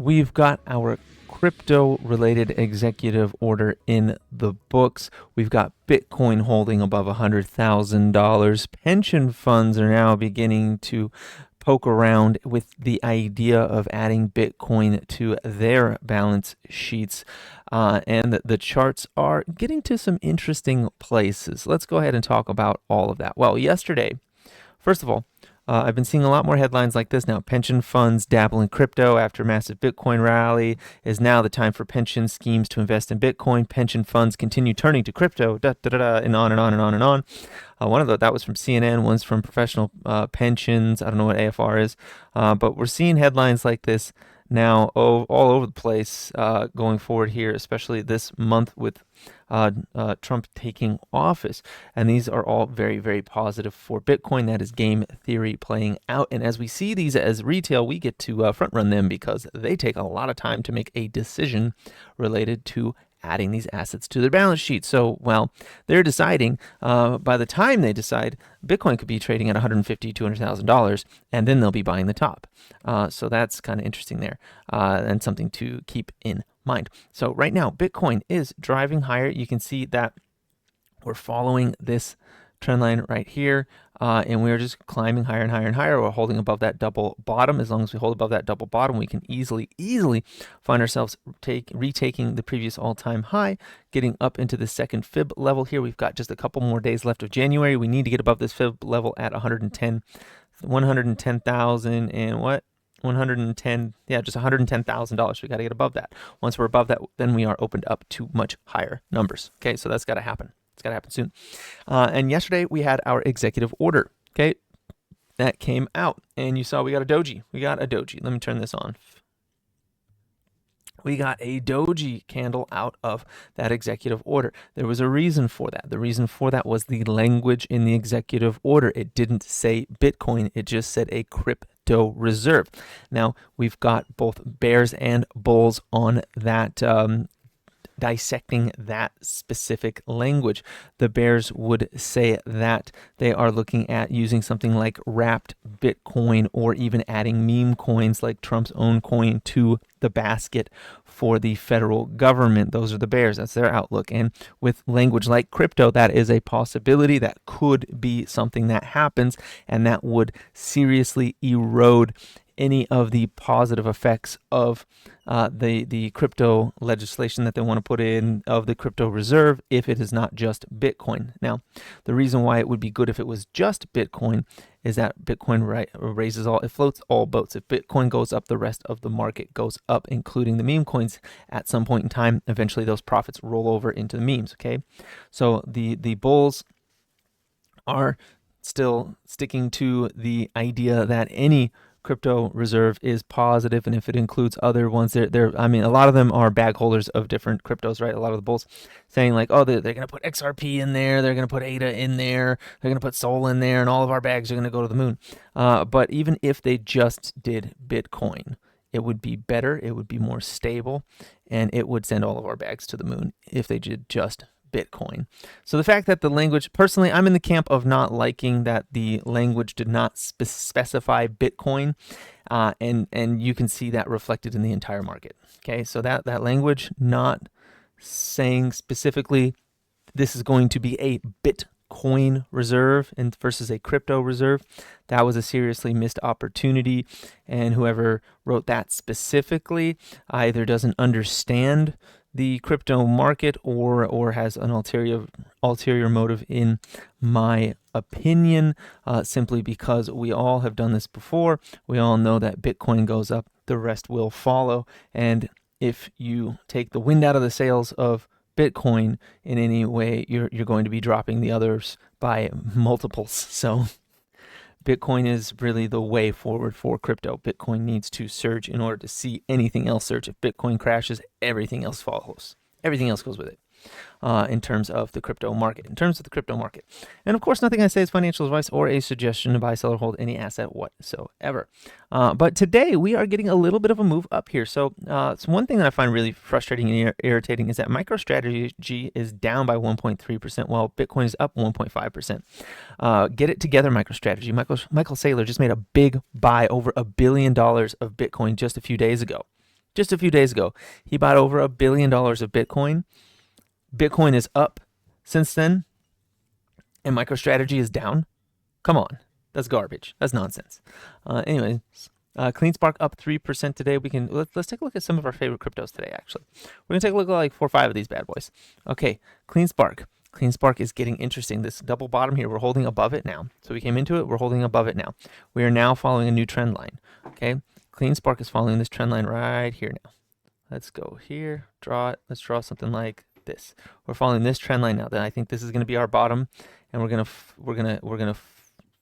we've got our crypto related executive order in the books. We've got Bitcoin holding above $100,000. Pension funds are now beginning to poke around with the idea of adding Bitcoin to their balance sheets. And the charts are getting to some interesting places. Let's go ahead and talk about all of that. Well, yesterday, first of all, I've been seeing a lot more headlines like this now. Pension funds dabble in crypto after massive Bitcoin rally. Is now the time for pension schemes to invest in Bitcoin? Pension funds continue turning to crypto, and on and on and on and on. One of that was from CNN. One's from Professional Pensions. I don't know what AFR is, but we're seeing headlines like this now all over the place going forward here, especially this month with Trump taking office. And these are all very, very positive for Bitcoin. That is game theory playing out. And as we see these as retail, we get to front run them because they take a lot of time to make a decision related to adding these assets to their balance sheet. So, well, they're deciding, by the time they decide, Bitcoin could be trading at $150,000, $200,000, and then they'll be buying the top. So that's kind of interesting there, and something to keep in mind. So right now, Bitcoin is driving higher. You can see that we're following this trend line right here, and we're just climbing higher and higher and higher. We're holding above that double bottom. As long as we hold above that double bottom, we can easily find ourselves retaking the previous all-time high, getting up into the second fib level here. We've got just a couple more days left of January. We need to get above this fib level at 110,000 and what? 110, yeah, just $110,000. We got to get above that. Once we're above that, then we are opened up to much higher numbers. Okay, so that's got to happen. It's got to happen soon. And yesterday we had our executive order. Okay, that came out, and you saw we got a doji. Let me turn this on. We got a doji candle out of that executive order. There was a reason for that. The reason for that was the language in the executive order. It didn't say Bitcoin. It just said a crypto reserve. Now, we've got both bears and bulls on that, dissecting that specific language. The bears would say that they are looking at using something like wrapped Bitcoin, or even adding meme coins like Trump's own coin to the basket for the federal government. Those are the bears. That's their outlook. And with language like crypto, that is a possibility. That could be something that happens, and that would seriously erode any of the positive effects of the crypto legislation that they want to put in, of the crypto reserve, if it is not just Bitcoin. Now, the reason why it would be good if it was just Bitcoin is that Bitcoin it floats all boats. If Bitcoin goes up, the rest of the market goes up, including the meme coins. At some point in time, eventually those profits roll over into the memes, okay? So the bulls are still sticking to the idea that any crypto reserve is positive, and if it includes other ones, a lot of them are bag holders of different cryptos, right? A lot of the bulls saying like, oh, they're going to put XRP in there, they're going to put ADA in there, they're going to put Sol in there, and all of our bags are going to go to the moon. But even if they just did Bitcoin, it would be better, it would be more stable, and it would send all of our bags to the moon if they did just Bitcoin. So the fact that the language, personally, I'm in the camp of not liking that the language did not specify Bitcoin, and you can see that reflected in the entire market. Okay, so that language not saying specifically this is going to be a Bitcoin reserve and versus a crypto reserve, that was a seriously missed opportunity. And whoever wrote that specifically either doesn't understand the crypto market or has an ulterior motive, in my opinion, simply because we all have done this before. We all know that Bitcoin goes up, the rest will follow. And if you take the wind out of the sails of Bitcoin in any way, you're going to be dropping the others by multiples. So Bitcoin is really the way forward for crypto. Bitcoin needs to surge in order to see anything else surge. If Bitcoin crashes, everything else follows. Everything else goes with it. In terms of the crypto market. And of course, nothing I say is financial advice or a suggestion to buy, sell, or hold any asset whatsoever. But today we are getting a little bit of a move up here. So one thing that I find really frustrating and irritating is that MicroStrategy is down by 1.3%, while Bitcoin is up 1.5%. Get it together, MicroStrategy. Michael Saylor just made a big buy, over $1 billion of Bitcoin just a few days ago. Just a few days ago, he bought over $1 billion of Bitcoin. Bitcoin is up since then, and MicroStrategy is down. Come on, that's garbage. That's nonsense. Anyway, CleanSpark up 3% today. Let's take a look at some of our favorite cryptos today. Actually, we're gonna take a look at like 4 or 5 of these bad boys. Okay, CleanSpark. CleanSpark is getting interesting. This double bottom here, we're holding above it now. So we came into it, we're holding above it now. We are now following a new trend line. Okay, CleanSpark is following this trend line right here now. Let's go here, draw it. Let's draw something like this. We're following this trend line now. Then I think this is going to be our bottom, and we're gonna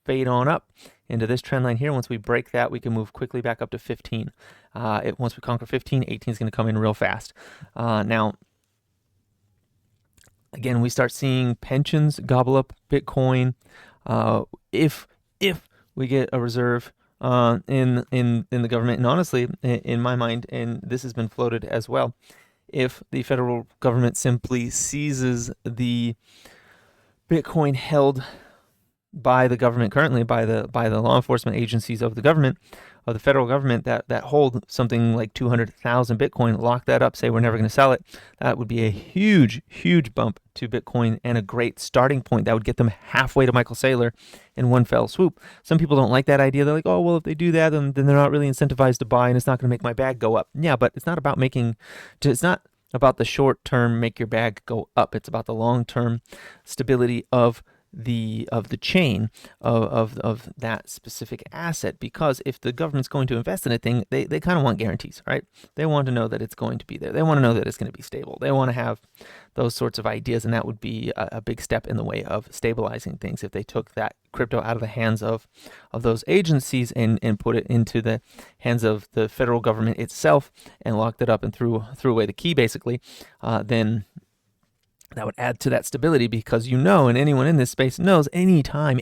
fade on up into this trend line here. Once we break that, we can move quickly back up to 15. Once we conquer 15, 18 is going to come in real fast. Now, again, we start seeing pensions gobble up Bitcoin. If we get a reserve in the government, and honestly, in my mind, and this has been floated as well, if the federal government simply seizes the Bitcoin held by the government currently, by the law enforcement agencies of the government, of the federal government, that hold something like 200,000 Bitcoin, lock that up, say we're never going to sell it, that would be a huge bump to Bitcoin and a great starting point. That would get them halfway to Michael Saylor in one fell swoop. Some people don't like that idea. They're like, oh, well, if they do that, then they're not really incentivized to buy, and it's not going to make my bag go up. Yeah, but it's not about it's not about the short term make your bag go up. It's about the long term stability of the chain of that specific asset, because if the government's going to invest in a thing, they kind of want guarantees, right? They want to know that it's going to be there. They want to know that it's going to be stable. They want to have those sorts of ideas, and that would be a big step in the way of stabilizing things if they took that crypto out of the hands of those agencies and put it into the hands of the federal government itself and locked it up and threw away the key, basically. Then that would add to that stability, because and anyone in this space knows, anytime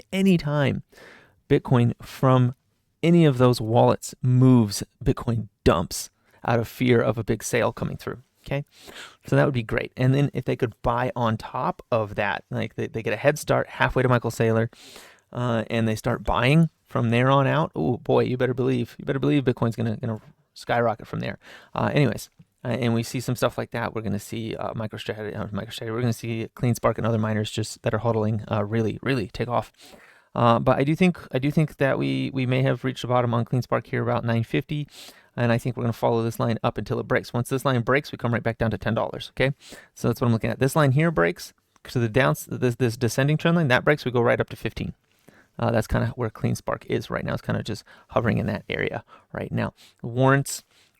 Bitcoin from any of those wallets moves, Bitcoin dumps out of fear of a big sale coming through. Okay, so that would be great. And then if they could buy on top of that, like they get a head start halfway to Michael Saylor, and they start buying from there on out, oh boy, you better believe Bitcoin's gonna skyrocket from there. And we see some stuff like that. We're going to see MicroStrategy. We're going to see CleanSpark and other miners just that are hodling really take off. But I do think that we may have reached the bottom on CleanSpark here about 950, and I think we're going to follow this line up until it breaks. Once this line breaks, we come right back down to $10. Okay, so that's what I'm looking at. This line here breaks to the down. This descending trend line that breaks, we go right up to 15. That's kind of where CleanSpark is right now. It's kind of just hovering in that area right now.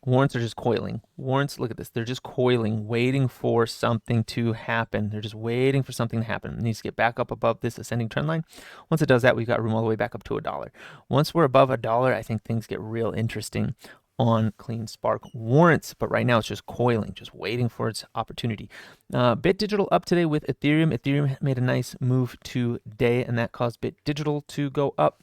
Warrants are just coiling. Warrants, look at this. They're just coiling, waiting for something to happen. They're just waiting for something to happen. It needs to get back up above this ascending trend line. Once it does that, we've got room all the way back up to $1. Once we're above $1, I think things get real interesting on CleanSpark warrants. But right now, it's just coiling, just waiting for its opportunity. Bit Digital up today with Ethereum. Ethereum made a nice move today, and that caused Bit Digital to go up.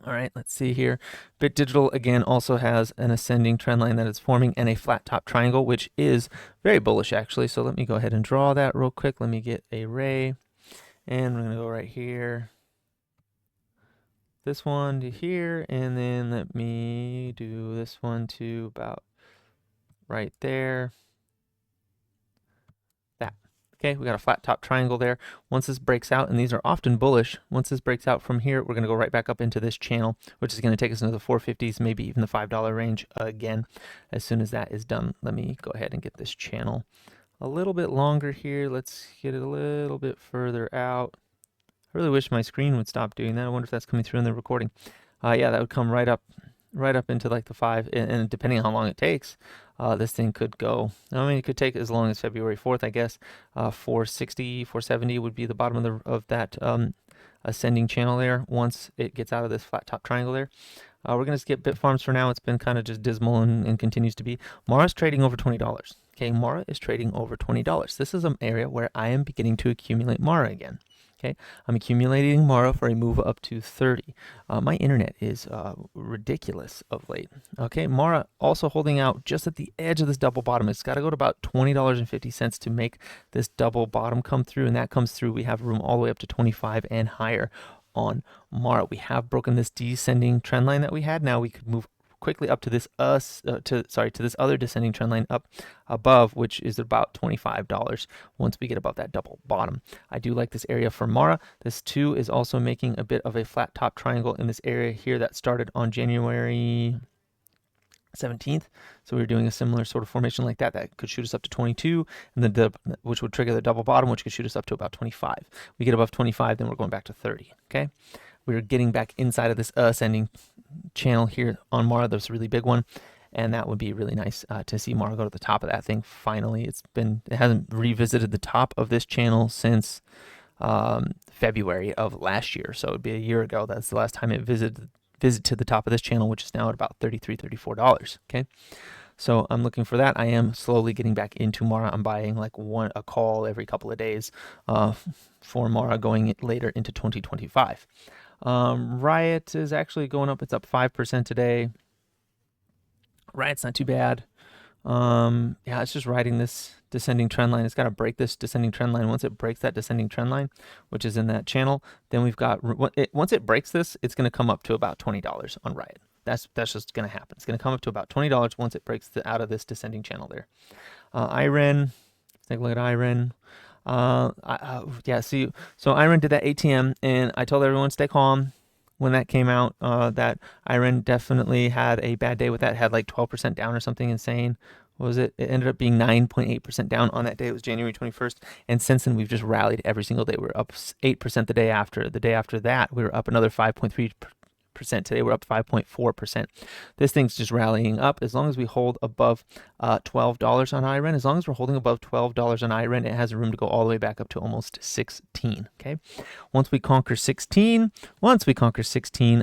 All right, let's see here. Bit Digital, again, also has an ascending trend line that is forming and a flat top triangle, which is very bullish, actually. So let me go ahead and draw that real quick. Let me get a ray, and we're going to go right here. This one to here, and then let me do this one to about right there. Okay, we got a flat top triangle there. Once this breaks out, and these are often bullish, once this breaks out from here, we're going to go right back up into this channel, which is going to take us into the 450s, maybe even the $5 range again. As soon as that is done, let me go ahead and get this channel a little bit longer here. Let's get it a little bit further out. I really wish my screen would stop doing that. I wonder if that's coming through in the recording. Yeah, that would come right up into like the 5, and depending on how long it takes, this thing could go. I mean, it could take as long as February 4th, I guess. 460, 470 would be the bottom of that ascending channel there. Once it gets out of this flat top triangle there, we're gonna skip Bitfarms for now. It's been kind of just dismal and continues to be. Mara's trading over $20. Okay, Mara is trading over $20. This is an area where I am beginning to accumulate Mara again. Okay, I'm accumulating Mara for a move up to 30. My internet is ridiculous of late. Okay, Mara also holding out just at the edge of this double bottom. It's got to go to about $20.50 to make this double bottom come through, and that comes through. We have room all the way up to 25 and higher on Mara. We have broken this descending trend line that we had. Now we could move quickly up to this to this other descending trend line up above, which is about $25 once we get above that double bottom. I do like this area for Mara. This too is also making a bit of a flat top triangle in this area here that started on January 17th. So we were doing a similar sort of formation like that. That could shoot us up to 22, and then which would trigger the double bottom, which could shoot us up to about 25. We get above 25, then we're going back to 30. Okay, we're getting back inside of this ascending channel here on Mara. There's a really big one, and that would be really nice to see Mara go to the top of that thing. Finally, it hasn't revisited the top of this channel since February of last year. So it'd be a year ago. That's the last time it visited to the top of this channel, which is now at about $33, $34. Okay, so I'm looking for that. I am slowly getting back into Mara. I'm buying like a call every couple of days for Mara going later into 2025. Riot is actually going up. It's up 5% today. Riot's not too bad. Yeah, it's just riding this descending trend line. It's got to break this descending trend line. Once it breaks that descending trend line, which is in that channel, then we've got, once it breaks this, it's going to come up to about $20 on Riot. That's just going to happen. It's going to come up to about $20 once it breaks out of this descending channel there. IREN, let's take a look at IREN. Yeah, see, so IREN did that ATM, and I told everyone stay calm when that came out. That IREN definitely had a bad day with that. Had like 12% down or something insane. What was it? It ended up being 9.8% down on that day. It was January 21st, and since then we've just rallied every single day. We're up 8% the day after. The day after that, we were up another 5.3%. Today we're up 5.4%. This thing's just rallying up. As long as we hold above $12 on IREN, as long as we're holding above $12 on IREN, it has room to go all the way back up to almost 16. Okay, once we conquer 16,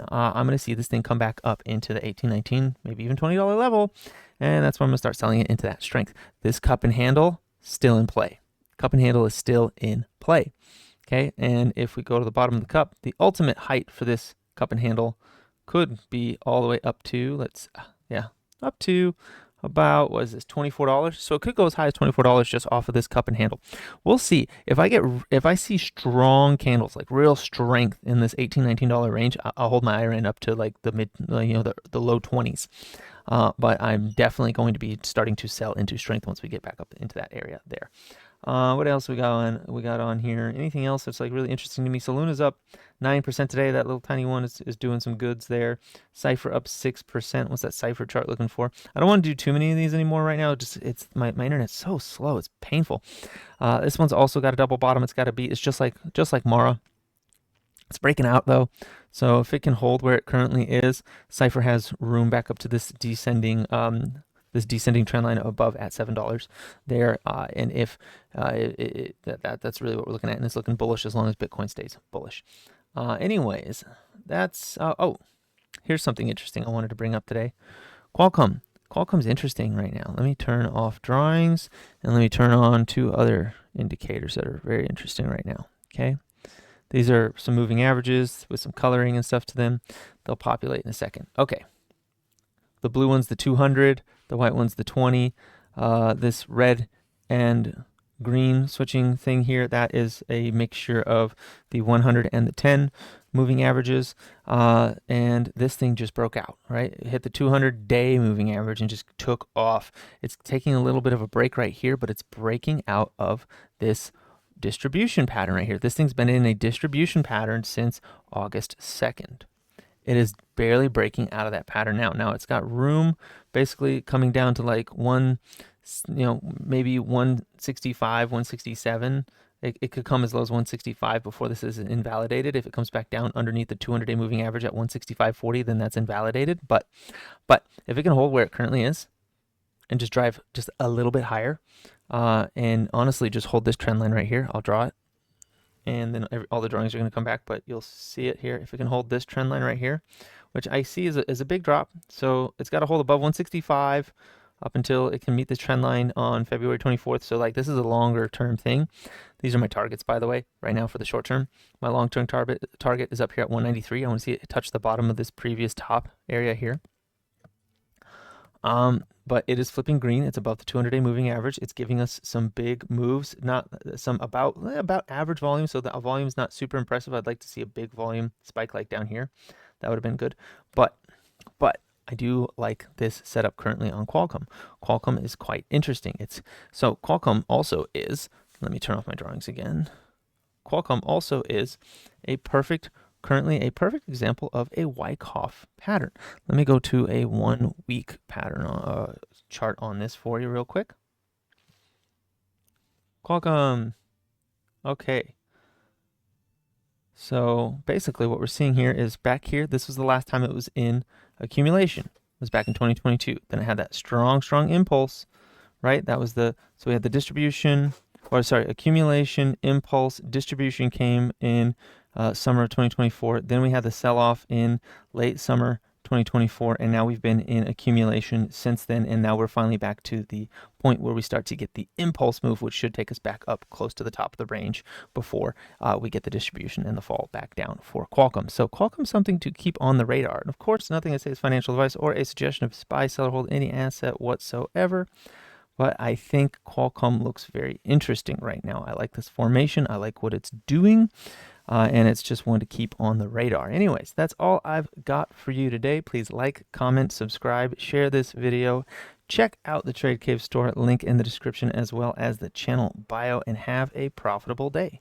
I'm going to see this thing come back up into the 18, 19, maybe even $20 level, and that's when I'm going to start selling it into that strength. This cup and handle still in play. Cup and handle is still in play. Okay, and if we go to the bottom of the cup, the ultimate height for this cup and handle could be all the way up to, up to about, what is this, $24. So it could go as high as $24 just off of this cup and handle. We'll see. If I see strong candles, like real strength in this $18, $19 range, I'll hold my IREN up to like the the low 20s. But I'm definitely going to be starting to sell into strength once we get back up into that area there. What else we got on here? Anything else that's like really interesting to me? So Luna's up 9% today. That little tiny one is doing some goods there. Cypher up 6%. What's that Cypher chart looking for? I don't want to do too many of these anymore right now. It's my internet's so slow. It's painful. This one's also got a double bottom. It's just like Mara. It's breaking out though. So if it can hold where it currently is, Cypher has room back up to this descending trend line above at $7 there, and if that's really what we're looking at, and it's looking bullish as long as Bitcoin stays bullish. Anyways, that's here's something interesting I wanted to bring up today. Qualcomm's interesting right now. Let me turn off drawings and let me turn on two other indicators that are very interesting right now. Okay, these are some moving averages with some coloring and stuff to them. They'll populate in a second. Okay. The blue one's the 200, the white one's the 20. This red and green switching thing here, that is a mixture of the 100 and the 10 moving averages. And this thing just broke out, right? It hit the 200-day moving average and just took off. It's taking a little bit of a break right here, but it's breaking out of this distribution pattern right here. This thing's been in a distribution pattern since August 2nd. It is barely breaking out of that pattern now. Now it's got room basically coming down to like maybe 165, 167. It could come as low as 165 before this is invalidated. If it comes back down underneath the 200-day moving average at 165.40, then that's invalidated. But if it can hold where it currently is and just drive just a little bit higher, and honestly just hold this trend line right here, I'll draw it. And then all the drawings are going to come back, but you'll see it here. If it can hold this trend line right here, which I see is a big drop. So it's got to hold above 165 up until it can meet this trend line on February 24th. So like this is a longer term thing. These are my targets, by the way, right now for the short term. My long-term target is up here at 193. I want to see it touch the bottom of this previous top area here. But it is flipping green. It's above the 200-day moving average. It's giving us some big moves, not some about average volume. So the volume is not super impressive. I'd like to see a big volume spike like down here. That would have been good. But I do like this setup currently on Qualcomm. Qualcomm is quite interesting. So Qualcomm also is, let me turn off my drawings again. Qualcomm also is currently a perfect example of a Wyckoff pattern. Let me go to a 1 week pattern chart on this for you real quick. Qualcomm. Okay. So basically what we're seeing here is back here, this was the last time it was in accumulation. It was back in 2022. Then it had that strong impulse, right? So we had the distribution, accumulation, impulse, distribution came in summer of 2024. Then we had the sell-off in late summer 2024, and now we've been in accumulation since then, and now we're finally back to the point where we start to get the impulse move, which should take us back up close to the top of the range before we get the distribution and the fall back down for Qualcomm. So Qualcomm's something to keep on the radar. And of course, nothing I say is financial advice or a suggestion of buy, sell, or hold any asset whatsoever. But I think Qualcomm looks very interesting right now. I like this formation. I like what it's doing. And it's just one to keep on the radar. Anyways, that's all I've got for you today. Please like, comment, subscribe, share this video. Check out the Trade Cave store, link in the description, as well as the channel bio, and have a profitable day.